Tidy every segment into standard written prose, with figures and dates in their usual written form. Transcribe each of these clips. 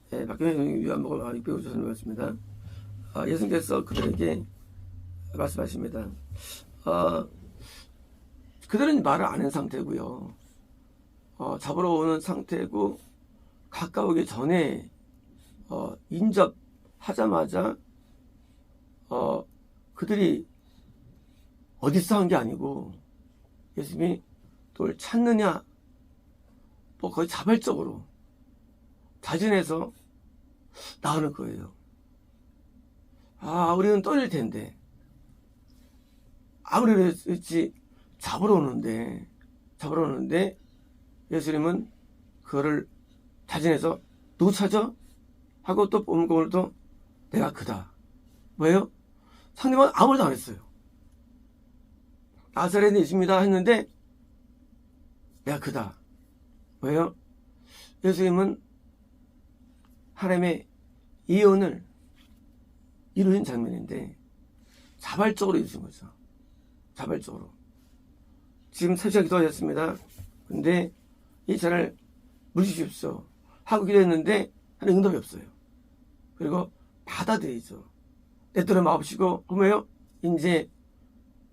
박경영 위안부가 655절 말씀입니다. 예수님께서 그들에게 말씀하십니다. 그들은 말을 안 한 상태고요. 잡으러 오는 상태고 가까우기 전에 인접하자마자 그들이 어디서 한 게 아니고 예수님이 또 찾느냐 뭐 거의 자발적으로 자진해서 나오는 거예요. 우리는 떨릴 텐데 아무리 그랬지 잡으러 오는데 예수님은 그거를 자진해서 누구 찾아? 하고 또 오늘 또 내가 그다. 뭐예요? 상대방은 아무것도 안 했어요. 나사렛에 있습니다 했는데 내가 그다. 뭐예요? 예수님은 하나님의 예언을 이루신 장면인데 자발적으로 이루신 거죠. 자발적으로. 지금 3시간 기도하셨습니다. 근데 이 잔을 물리십시오 하고 기도했는데 하는 응답이 없어요. 그리고 받아들이죠. 내 뜻을 마옵시고 보면요, 이제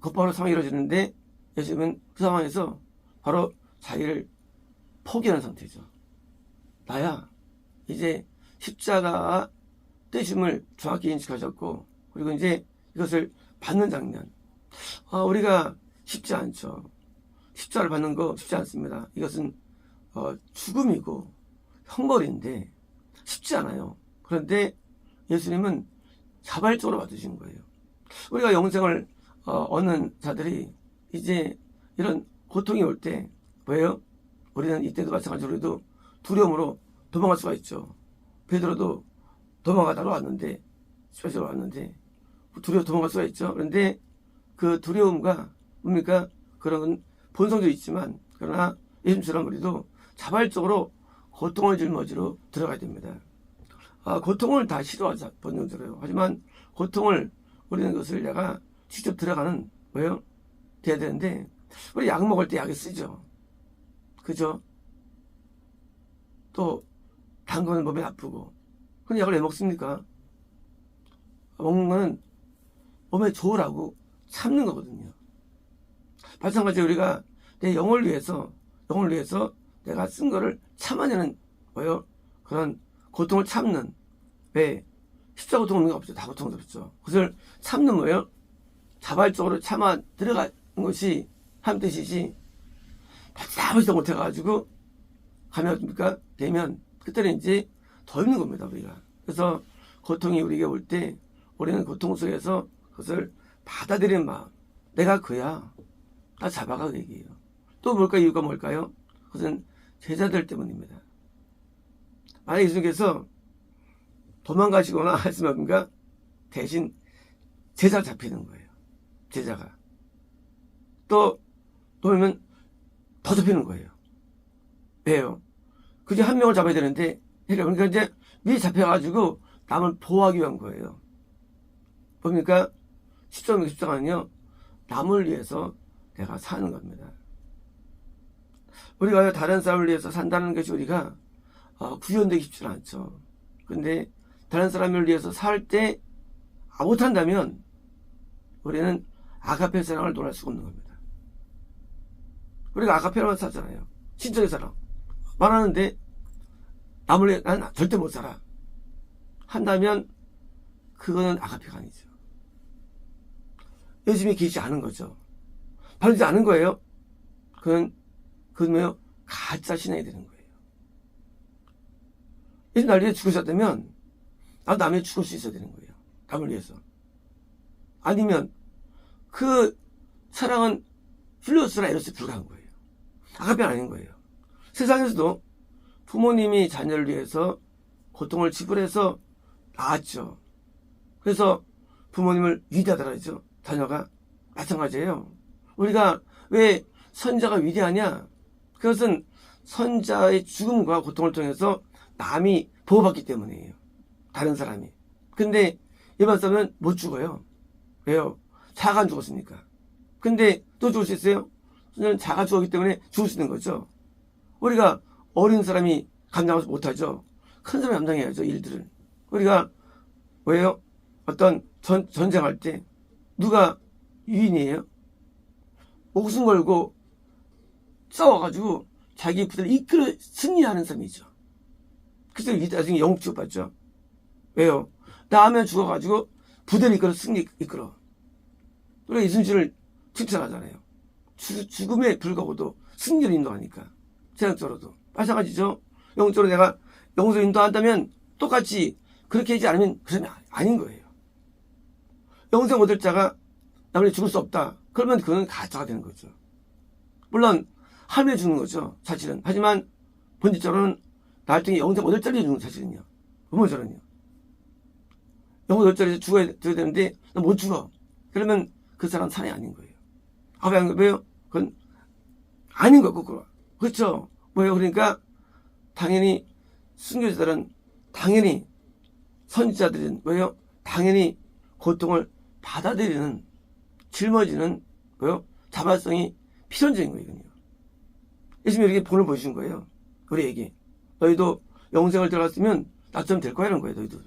곧바로 상황이 이루어지는데 예수님은 그 상황에서 바로 자기를 포기하는 상태죠. 나야 이제 십자가 뜻임을 정확히 인식하셨고, 그리고 이제 이것을 받는 장면. 우리가 쉽지 않죠. 십자가를 받는 거 쉽지 않습니다. 이것은 죽음이고 형벌인데 쉽지 않아요. 그런데 예수님은 자발적으로 받으신 거예요. 우리가 영생을 얻는 자들이 이제 이런 고통이 올 때 뭐예요? 우리는 이때도 마찬가지로 우리도 두려움으로 도망갈 수가 있죠. 베드로도 도망가다가 왔는데, 십자가로 왔는데 두려워 도망갈 수가 있죠. 그런데 그 두려움과 뭡니까? 그런 본성도 있지만, 그러나 예수님처럼 우리도 자발적으로 고통을 짊어지러 들어가야 됩니다. 고통을 다 싫어하자 본능적으로. 하지만 고통을 우리는 것을 내가 직접 들어가는 뭐예요? 돼야 되는데, 우리 약 먹을 때 약을 쓰죠. 그죠? 또 단 거는 몸에 나쁘고. 근데 약을 왜 먹습니까? 먹는 거는 몸에 좋으라고 참는 거거든요. 마찬가지로 우리가 내 영을 위해서 내가 쓴 거를 참아내는 뭐예요? 그런 고통을 참는. 왜? 십자가 고통 없는 게 없죠. 다 고통스럽죠. 그것을 참는 뭐예요? 자발적으로 참아 들어가는 것이 한 뜻이지, 답답하지도 못해가지고 가면 어떻습니까? 되면 그때는 이제 더 힘든 겁니다, 우리가. 그래서 고통이 우리에게 올 때 우리는 고통 속에서 그것을 받아들이는 마음. 내가 그야. 나 잡아가 그 얘기예요. 또 이유가 뭘까요? 그것은 제자들 때문입니다. 만약 예수님께서 도망가시거나 했으면 대신 제자가 잡히는 거예요. 제자가. 또 놓으면 더 잡히는 거예요. 왜요? 그저 한 명을 잡아야 되는데, 그러니까 이제 위에 잡혀가지고 남을 보호하기 위한 거예요. 뭡니까? 십자가는요, 남을 위해서 내가 사는 겁니다. 우리가 다른 사람을 위해서 산다는 것이 우리가 구현되기 쉽지 않죠. 근데 다른 사람을 위해서 살 때 못한다면 우리는 아가페 사랑을 논할 수가 없는 겁니다. 우리가 아가페로만 살잖아요. 신적인 사랑 말하는데 남을 위해 난 절대 못 살아 한다면 그거는 아가페가 아니죠. 예수님이 계시지 않은 거죠. 바르지 않은 거예요. 그건 뭐예요? 가짜 신앙이 되는 거예요. 예수님 날 위해 죽으셨다면 나도 남을 위해 죽을 수 있어야 되는 거예요. 남을 위해서. 아니면 그 사랑은 필로스라 에로스에 불과한 거예요. 아가페 아닌 거예요. 세상에서도 부모님이 자녀를 위해서 고통을 지불해서 낳았죠. 그래서 부모님을 위대하다고 하죠. 자녀가. 마찬가지예요. 우리가 왜 선자가 위대하냐? 그것은 선자의 죽음과 고통을 통해서 남이 보호받기 때문이에요. 다른 사람이. 근데 일반 사람은 못 죽어요. 왜요? 자가 안 죽었으니까. 근데 또 죽을 수 있어요? 선자는 자가 죽었기 때문에 죽을 수 있는 거죠. 우리가 어린 사람이 감당하지 못하죠. 큰 사람이 감당해야죠, 일들을. 우리가 왜요? 어떤 전쟁할 때 누가 유인이에요? 목숨 걸고 싸워가지고 자기 부대를 이끌어 승리하는 사람이죠. 그래서 나중에 영웅 취급받죠. 왜요? 나 하면 죽어가지고 부대를 이끌어. 우리가 이순신을 칭찬하잖아요. 죽음에 불구하고도 승리를 인도하니까. 세상적으로도. 마찬가지죠. 영적으로 내가 영성을 인도한다면 똑같이 그렇게 하지 않으면 그 사람이 아닌 거예요. 영생 얻을 자가 나머지 죽을 수 없다. 그러면 그건 가짜가 되는 거죠. 물론 하루에 죽는 거죠. 사실은. 하지만 본질적으로는 나중에 영생 얻을 자리에 죽는 사실은요. 부모처럼요. 영생 얻을 자리에서 죽어야 되는데 나 못 죽어. 그러면 그 사람 사람이 아닌 거예요. 왜요? 그건 아닌 거고 거꾸로. 그렇죠. 뭐예요? 그러니까 당연히 순교자들은 당연히 선지자들은 뭐예요? 당연히 고통을 받아들이는 짊어지는 뭐요? 자발성이 필연적인 거거든요. 예수님이 이렇게 본을 보여주신 거예요. 우리에게. 너희도 영생을 들어갔으면 나처럼 될 거야, 이런 거예요, 너희도.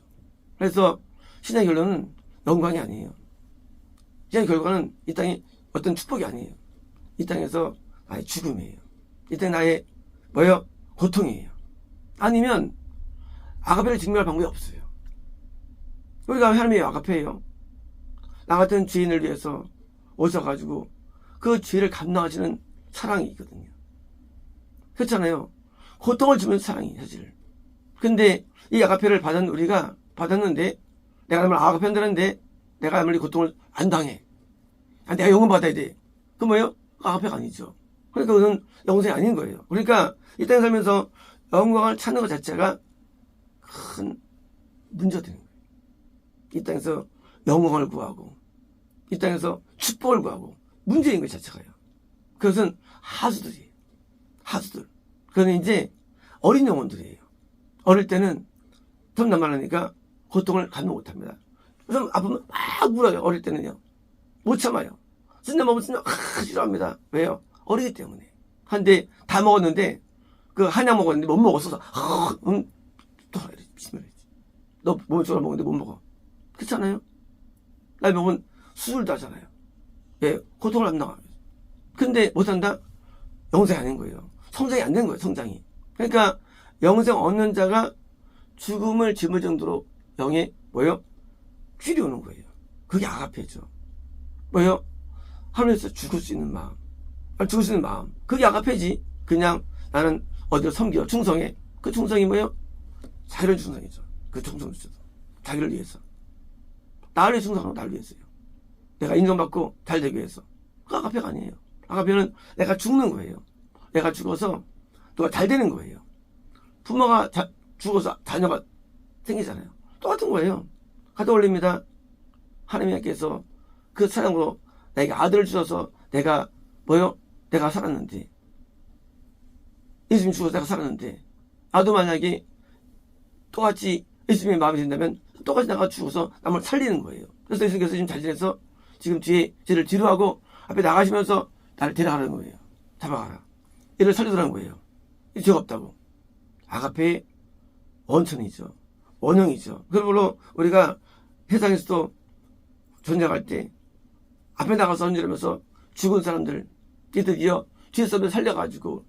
그래서 신의 결론은 영광이 아니에요. 신의 결과는 이 땅에 어떤 축복이 아니에요. 이 땅에서 나의 죽음이에요. 이 땅에 나의 뭐예요? 고통이에요. 아니면 아가페를 증명할 방법이 없어요. 우리가 하나님의 아가페예요. 나 같은 죄인을 위해서 오셔가지고 그 죄를 감당하시는 사랑이 있거든요. 그렇잖아요. 고통을 주면 사랑이 사실. 근데 이 아가페를 받은 우리가 받았는데 내가 하나님을 아가페 한다는데 내가 하나님의 고통을 안 당해. 내가 영원 받아야 돼. 그 뭐예요? 아가페가 아니죠. 그러니까 그건 영생이 아닌 거예요. 그러니까 이 땅에 살면서 영광을 찾는 것 자체가 큰 문제가 되는 거예요. 이 땅에서 영광을 구하고 이 땅에서 축복을 구하고 문제인 것 자체가요. 그것은 하수들이에요. 하수들. 그건 이제 어린 영혼들이에요. 어릴 때는 돈 남발하니까 고통을 감당 못합니다. 그래서 아프면 막 울어요. 어릴 때는요. 못 참아요. 쓴데 먹으면 쓴데 싫어합니다. 왜요? 어리기 때문에. 한데 다 먹었는데 그 한약 먹었는데 못 먹었어서 또 미친놈이지. 너 몸을 좋아 먹었는데 못 먹어. 그렇잖아요. 나이 먹으면 수술도 하잖아요. 예, 고통을 안 나가요. 근데 못한다? 영생이 아닌 거예요. 성장이 안 된 거예요. 성장이. 그러니까 영생 얻는 자가 죽음을 짊을 정도로 영에 뭐예요? 귀리 오는 거예요. 그게 아가페죠. 뭐예요? 하늘에서 죽을 수 있는 마음. 죽을 수 있는 마음. 그게 아가페지. 그냥 나는 어디로 섬겨 충성해. 그 충성이 뭐예요? 자기를 충성이죠. 그 충성이죠. 자기를 위해서. 나를 충성하고 나를 위해서요. 내가 인정받고 잘 되기 위해서. 그 아가페가 아니에요. 아가페는 내가 죽는 거예요. 내가 죽어서 누가 잘 되는 거예요. 부모가 죽어서 자녀가 생기잖아요. 똑같은 거예요. 가져 올립니다. 하나님께서 그 사랑으로 나에게 아들을 주셔서 내가 뭐요? 내가 살았는데 예수님 죽어서 내가 살았는데 나도 만약에 똑같이 예수님의 마음이 된다면 똑같이 내가 죽어서 남을 살리는 거예요. 그래서 예수님께서 지금 잘 지내서 지금 뒤에 죄를 뒤로하고 앞에 나가시면서 나를 데려가는 거예요. 잡아가라. 얘를 살리더라는 거예요. 죄가 없다고. 아가페의 원천이죠. 원형이죠. 그러므로 우리가 세상에서도 전쟁할 때 앞에 나가서 헌질하면서 죽은 사람들 드디어 뒤에서 살려가지고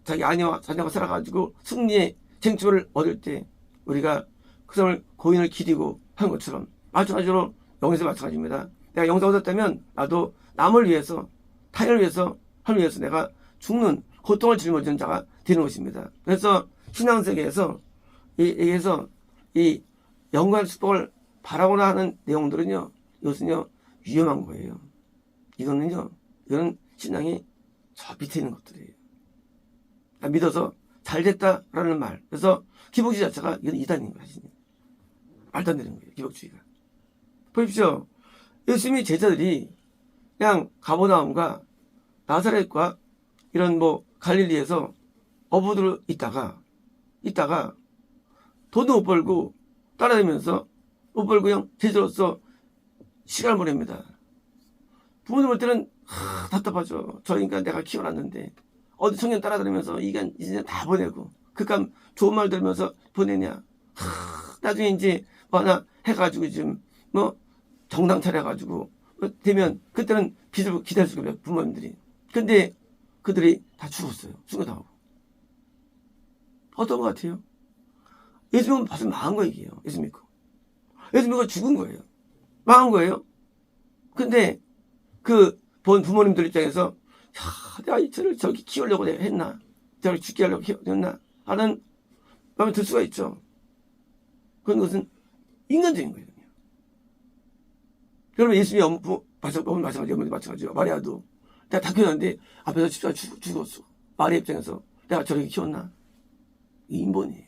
자기 아내와 자녀가 살아가지고 승리의 쟁점을 얻을 때 우리가 그 사람을 고인을 기리고 한 것처럼 마찬가지로 영에서 마찬가지입니다. 내가 영생 얻었다면 나도 남을 위해서 타인을 위해서 하나님을 위해서 내가 죽는 고통을 짊어지는 자가 되는 것입니다. 그래서 신앙세계에서 이 영광의 축복을 바라고나 하는 내용들은요, 이것은요 위험한 거예요. 이거는 신앙이 저 밑에 있는 것들이에요. 믿어서 잘 됐다라는 말. 그래서 기복주의 자체가 이건 이단인 거예요. 말도 안 되는 거예요. 기복주의가. 보십시오. 예수님의 제자들이 그냥 가버나움과 나사렛과 이런 갈릴리에서 어부들 있다가 돈도 못 벌고 따라다니면서 못 벌고 그냥 제자로서 시간을 보냅니다. 부모님 볼 때는 답답하죠. 저 인간 내가 키워놨는데 어디 청년 따라다니면서 이간 이제 다 보내고 그깟 좋은 말 들으면서 보내냐. 나중에 이제 하나 해가지고 지금 뭐 정당 차려가지고 되면 그때는 빚을 기다릴 수가 없어요. 부모님들이. 근데 그들이 다 죽었어요. 죽어나오고. 어떤 것 같아요? 예수 믿고 봐서 망한 거 얘기예요. 예수 믿고. 예수 믿고 죽은 거예요. 망한 거예요. 근데 그 본 부모님들 입장에서 야, 내가 이들을 저렇게 키우려고 내가 했나? 저렇게 죽게 하려고 키웠나? 하는 마음에 들 수가 있죠. 그런 것은 인간적인 거예요. 그러면 예수님이 어머니 마찬가지, 어머니 마찬가지요. 마리아도 내가 다 키웠는데 앞에서 집사가 죽었어. 마리아 입장에서 내가 저렇게 키웠나? 이 인본이에요.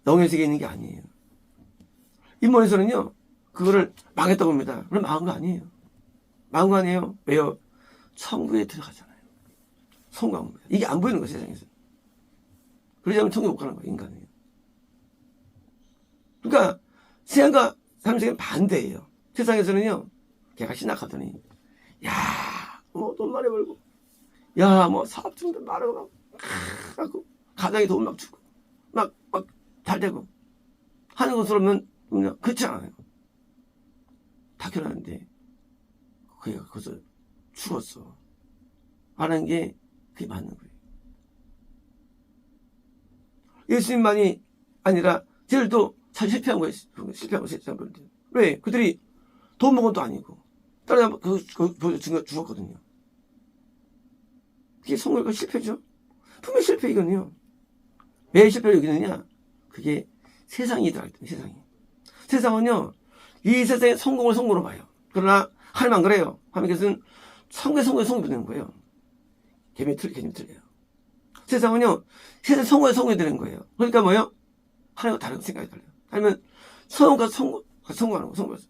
영의 세계에 있는 게 아니에요. 인본에서는요, 그거를 망했다고 봅니다. 그럼 망한 거 아니에요. 망한 거 아니에요. 왜요? 천국에 들어가잖아요. 성공한 거예요. 이게 안 보이는 거예요, 세상에서. 그러지 않으면 천국에 못 가는 거예요, 인간은. 그러니까 세상과 삶세계는 반대예요. 세상에서는요, 걔가 신학하더니, 야, 뭐 돈 많이 벌고, 야, 뭐 사업 좀 말하고 막, 하고, 가장에 돈 막 주고, 막 잘 되고, 하는 것으로는 그냥 그렇지 않아요. 다 결혼하는데, 그가 거기서 죽었어. 하는 게 그게 맞는 거예요. 예수님만이 아니라, 쟤들도 잘 실패한 거예요. 실패한 거예요. 왜? 그들이 돈 먹은 것도 아니고, 다른 사람 그거 죽었거든요. 그게 성공과 실패죠? 분명히 실패 이거는요. 왜 실패를 여기느냐? 그게 세상이 들어가기 때문에, 세상이. 세상은요, 이 세상의 성공을 성공으로 봐요. 그러나, 하나님은 그래요. 하나님께서는 성공이 되는 거예요. 개념이 틀려요. 세상은요, 세상 성공이 되는 거예요. 그러니까 뭐예요? 하나님과 다른 생각이 달라요. 아니면, 성공과 성공하는 거, 성공해서.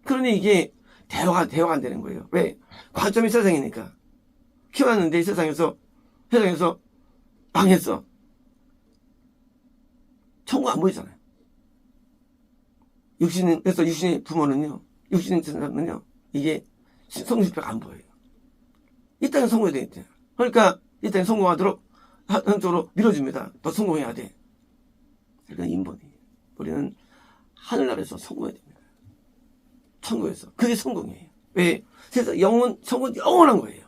그러니 이게 대화가 안 되는 거예요. 왜? 관점이 세상이니까. 키워놨는데, 세상에서 망했어. 천국 안 보이잖아요. 그래서 육신의 부모는요, 육신의 사람은요, 이게 성실패가 안 보여요. 이 땅에 성공해야 되겠대. 그러니까, 이 땅에 성공하도록 한쪽으로 밀어줍니다. 더 성공해야 돼. 그러니까 인본이에요. 우리는 하늘나라에서 성공해야 됩니다. 천국에서. 그게 성공이에요. 왜? 세상 성공은 영원한 거예요.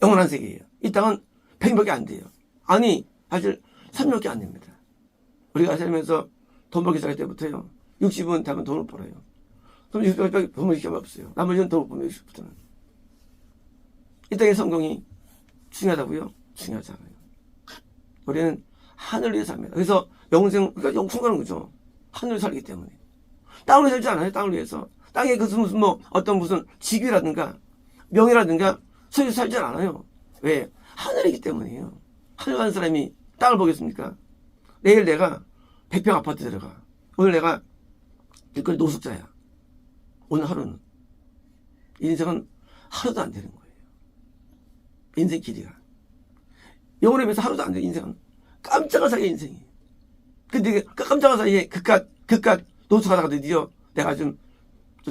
영원한 세계예요. 이 땅은 100몇개 안 돼요. 아니, 사실 3몇개 안 됩니다. 우리가 살면서 돈 벌기 시작할 때부터요. 60은 되면 돈을 벌어요. 그럼 60까지 돈을 시켜면 없어요. 나머지는 돈을 벌면 60부터는. 이 땅의 성공이 중요하다고요? 중요하지 않아요. 우리는 하늘을 위해 삽니다. 그래서 그러니까 영생 가는 거죠. 하늘을 살기 때문에. 땅을 살지 않아요. 땅을 위해서. 땅에 무슨 직위라든가 명예라든가 소유에서 살지 않아요. 왜? 하늘이기 때문이에요. 하늘 가는 사람이 땅을 보겠습니까? 내일 내가 100평 아파트 들어가. 오늘 내가 길거리 노숙자야. 오늘 하루는. 인생은 하루도 안 되는 거예요. 인생 길이가. 영혼에 비해서 하루도 안 돼, 인생은. 깜짝한 사이에 인생이. 근데 그 깜짝한 사이에 그깟 노숙하다가 드디어 내가 좀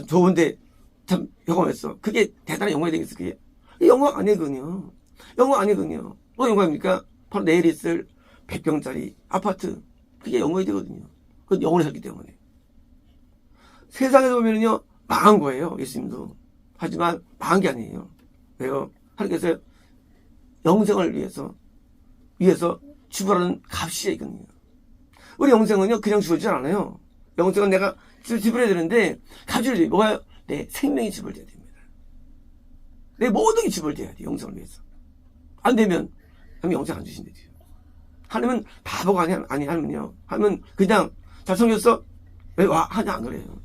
좋은데 참 경험했어. 그게 대단한 영광이 되겠어, 그게. 영광 아니거든요. 영광 아니거든요. 뭐 영광입니까? 바로 내일 있을 100평짜리 아파트. 그게 영광이 되거든요. 그건 영원히 살기 때문에. 세상에서 보면요, 망한 거예요, 예수님도. 하지만 망한 게 아니에요. 왜요? 하나님께서 영생을 위해서 지불하는 값이 있거든요. 우리 영생은요, 그냥 지불지 않아요. 영생은 내가 지불해야 되는데, 값이 뭐가요? 내 생명이 지불돼야 됩니다. 내 모든 게 지불돼야 돼, 영생을 위해서. 안 되면, 하나님 영생 안 주신대요. 하나님은 바보가 아니면요. 하나님은 그냥 잘 섬겼어? 왜 하냐, 안 그래요.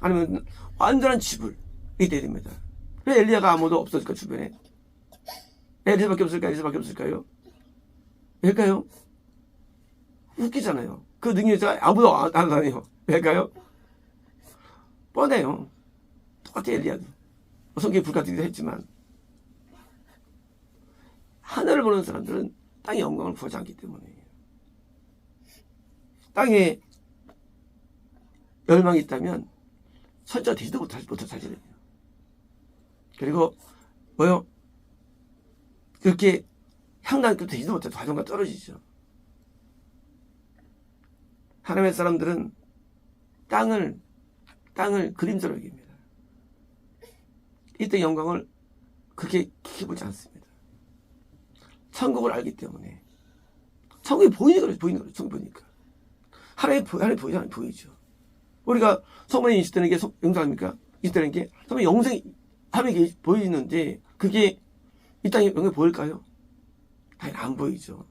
아니면 완전한 지불이 돼야 됩니다. 왜 엘리야가 아무도 없었을까, 주변에? 엘리야밖에 없을까요? 왜일까요? 웃기잖아요. 그 능력자가 아무도 안 하다니요. 왜일까요? 뻔해요. 똑같아, 엘리야도. 성경에 불같기도 했지만. 하늘을 보는 사람들은 땅의 영광을 구하지 않기 때문에. 땅에 열망이 있다면 설자 되지도 못할 자질이에요. 그리고 그렇게 향단급 되지도 못해 자존감 떨어지죠. 하나님의 사람들은 땅을 그림자로 여깁니다. 이때 영광을 그렇게 깊이 보지 않습니다. 천국을 알기 때문에. 천국이 보이니까 그래요. 천국이 보이니까. 하나님 보이죠. 우리가 성만이 있을 때는 이게 영광입니까? 있을 때는 게 성만이 영생이 하나님이 보이는데 그게 이 땅에 영광이 보일까요? 당연히 안 보이죠.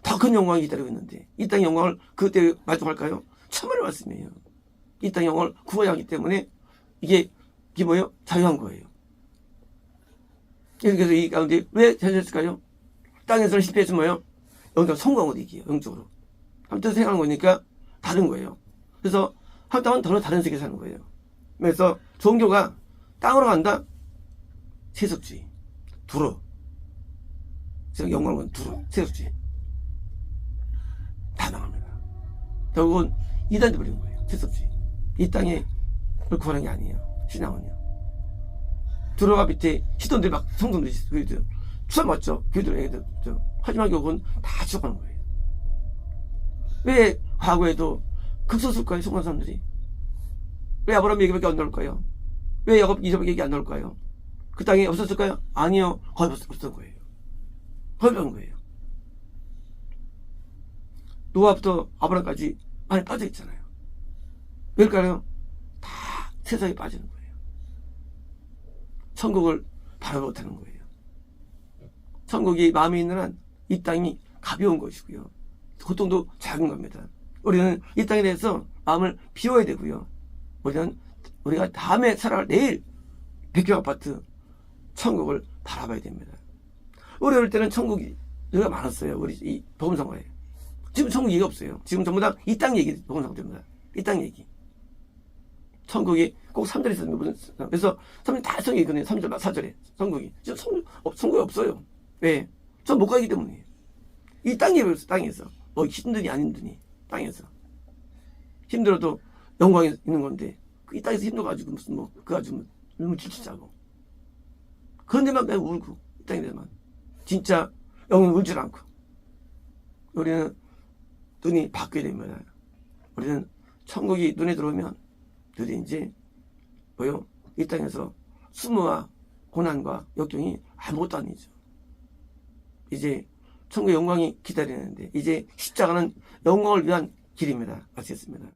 더 큰 영광이 기다리고 있는데 이 땅의 영광을 그때 만족할까요? 천만의 말씀이에요. 이 땅의 영광을 구워야 하기 때문에 이게 뭐예요? 자유한 거예요. 그래서 이 가운데 왜 자유했을까요? 땅에서는 실패했으면 뭐예요? 여기가 성공하고 이기요. 영적으로. 아무튼 생각하는 거니까 다른 거예요. 그래서 한 땅은 더 다른 세계에 사는 거예요. 그래서 종교가 땅으로 간다? 세속주의. 두로. 영광은 두로. 세속주의. 다 망합니다. 결국은 이단이 버린 거예요. 세속주의. 이 땅에 구하는 게 아니에요. 신앙은요. 두로가 밑에 시돈들 막 성도들 추상 맞죠? 교회들 하지만 결국은 다 죽어가는 거예요. 왜 과거에도 극소수일까요? 성공한 사람들이. 왜 아브라함 얘기밖에 안 나올까요? 왜 야곱 이삭 얘기 안 나올까요? 그 땅에 없었을까요? 아니요. 거의 없었던 거예요. 거의 없던 거예요. 노아부터 아브라함까지 안에 빠져 있잖아요. 왜일까요? 다 세상에 빠지는 거예요. 천국을 바라보지 못하는 거예요. 천국이 마음에 있는 한 이 땅이 가벼운 것이고요. 고통도 작은 겁니다. 우리는 이 땅에 대해서 마음을 비워야 되고요. 우리가 다음에 살아갈 내일 백경 아파트 천국을 바라봐야 됩니다. 우리 어릴 때는 천국이 여기가 많았어요. 우리 이 복음성가에. 지금 천국 얘기 없어요. 지금 전부 다 이 땅 얘기 복음성가입니다. 이 땅 얘기. 천국이 꼭 3절에 있었는데 무슨 그래서 3절 다 성이 있거든요. 3절 4절에 천국이. 지금 천국이 없어요. 왜? 전 못 가기 때문이에요. 이 땅에서 뭐 힘드니 안 힘드니 땅에서 힘들어도 영광이 있는 건데 이 땅에서 힘들어가지고 무슨 뭐 그거 가지고 너무 지치자고 그런 데만 그냥 울고 이 땅에 대해서만 진짜 영은 울질 않고 우리는 눈이 바뀌어야 됩니다. 우리는 천국이 눈에 들어오면 드디어 이제 뭐요? 이 땅에서 수모와 고난과 역경이 아무것도 아니죠. 이제 천국의 영광이 기다리는데 이제 십자가는 영광을 위한 길입니다. 마치겠습니다.